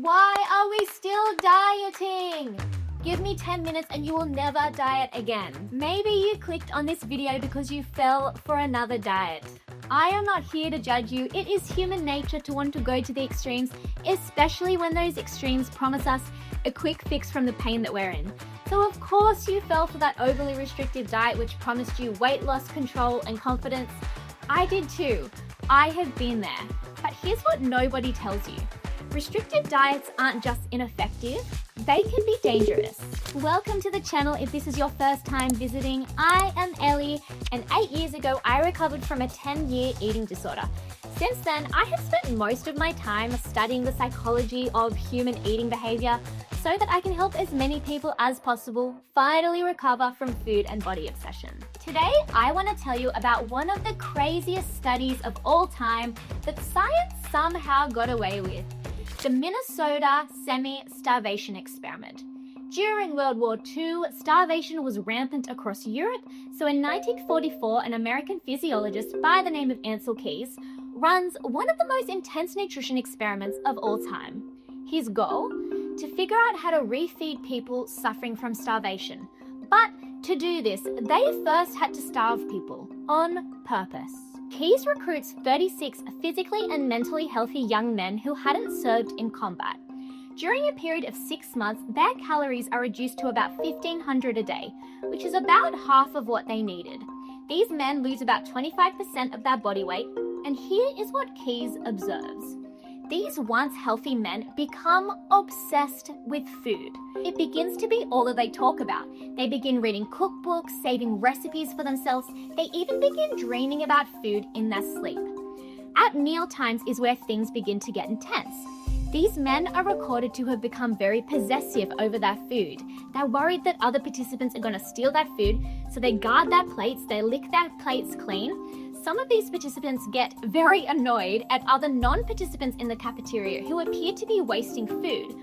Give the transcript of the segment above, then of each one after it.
Why are we still dieting? Give me 10 minutes and you will never diet again. Maybe you clicked on this video because you fell for another diet. I am not here to judge you. It is human nature to want to go to the extremes, especially when those extremes promise us a quick fix from the pain that we're in. So of course you fell for that overly restrictive diet which promised you weight loss, control, and confidence. I did too. I have been there. But here's what nobody tells you. Restrictive diets aren't just ineffective, they can be dangerous. Welcome to the channel if this is your first time visiting. I am Ellie, and 8 years ago I recovered from a 10-year eating disorder. Since then, I have spent most of my time studying the psychology of human eating behavior so that I can help as many people as possible finally recover from food and body obsession. Today, I want to tell you about one of the craziest studies of all time that science somehow got away with. The Minnesota Semi-Starvation Experiment. During World War II, starvation was rampant across Europe, so in 1944, an American physiologist by the name of Ancel Keys runs one of the most intense nutrition experiments of all time. His goal? To figure out how to refeed people suffering from starvation. But to do this, they first had to starve people on purpose. Keys recruits 36 physically and mentally healthy young men who hadn't served in combat. During a period of 6 months, their calories are reduced to about 1,500 a day, which is about half of what they needed. These men lose about 25% of their body weight, and here is what Keys observes. These once healthy men become obsessed with food. It begins to be all that they talk about. They begin reading cookbooks, saving recipes for themselves. They even begin dreaming about food in their sleep. At meal times is where things begin to get intense. These men are recorded to have become very possessive over their food. They're worried that other participants are going to steal their food, so they guard their plates, they lick their plates clean. Some of these participants get very annoyed at other non-participants in the cafeteria who appear to be wasting food.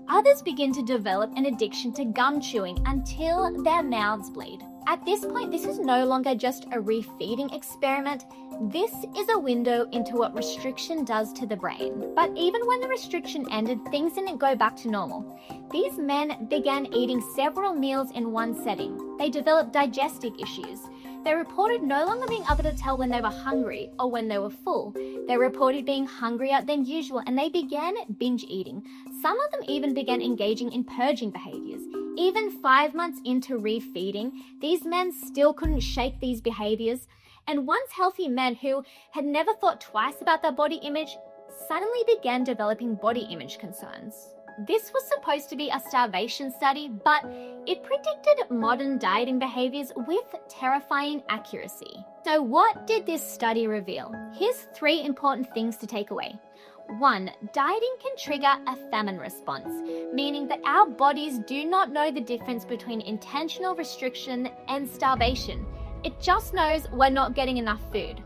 Others begin to develop an addiction to gum chewing until their mouths bleed. At this point, this is no longer just a refeeding experiment. This is a window into what restriction does to the brain. But even when the restriction ended, things didn't go back to normal. These men began eating several meals in one setting. They developed digestive issues. They reported no longer being able to tell when they were hungry or when they were full. They reported being hungrier than usual, and they began binge eating. Some of them even began engaging in purging behaviors. Even 5 months into refeeding, these men still couldn't shake these behaviors. And once healthy men who had never thought twice about their body image suddenly began developing body image concerns. This was supposed to be a starvation study, but it predicted modern dieting behaviors with terrifying accuracy. So what did this study reveal? Here's 3 important things to take away. 1. Dieting can trigger a famine response, meaning that our bodies do not know the difference between intentional restriction and starvation. It just knows we're not getting enough food.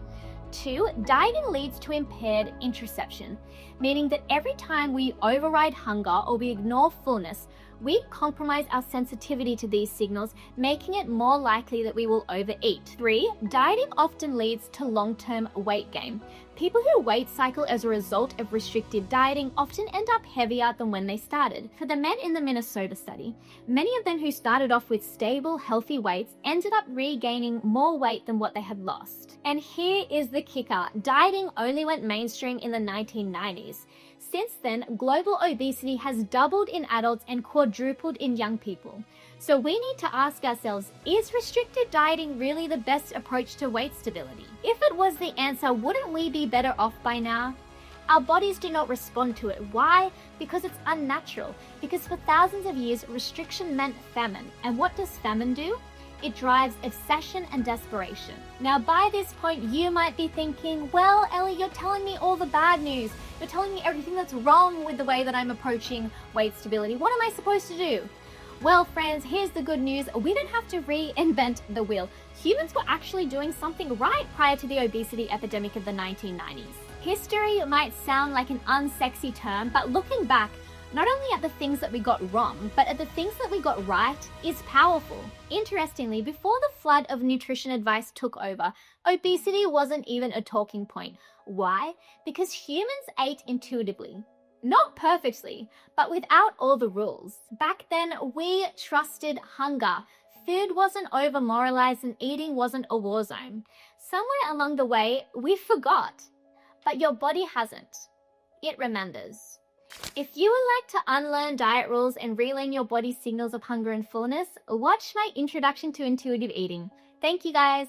2. Dieting leads to impaired interoception, meaning that every time we override hunger or we ignore fullness, we compromise our sensitivity to these signals, making it more likely that we will overeat. 3. Dieting often leads to long-term weight gain. People who weight cycle as a result of restrictive dieting often end up heavier than when they started. For the men in the Minnesota study, many of them who started off with stable, healthy weights ended up regaining more weight than what they had lost. And here is the kicker. Dieting only went mainstream in the 1990s. Since then, global obesity has doubled in adults and quadrupled in young people. So we need to ask ourselves, is restricted dieting really the best approach to weight stability? If it was the answer, wouldn't we be better off by now? Our bodies do not respond to it. Why? Because it's unnatural. Because for thousands of years, restriction meant famine. And what does famine do? It drives obsession and desperation. Now, by this point, you might be thinking, well, Ellie, you're telling me all the bad news. You're telling me everything that's wrong with the way that I'm approaching weight stability. What am I supposed to do? Well, friends, here's the good news. We don't have to reinvent the wheel. Humans were actually doing something right prior to the obesity epidemic of the 1990s. History might sound like an unsexy term, but looking back, not only at the things that we got wrong, but at the things that we got right is powerful. Interestingly, before the flood of nutrition advice took over, obesity wasn't even a talking point. Why? Because humans ate intuitively. Not perfectly, but without all the rules. Back then, we trusted hunger. Food wasn't over-moralized and eating wasn't a war zone. Somewhere along the way, we forgot. But your body hasn't. It remembers. If you would like to unlearn diet rules and relearn your body's signals of hunger and fullness, watch my introduction to intuitive eating. Thank you guys.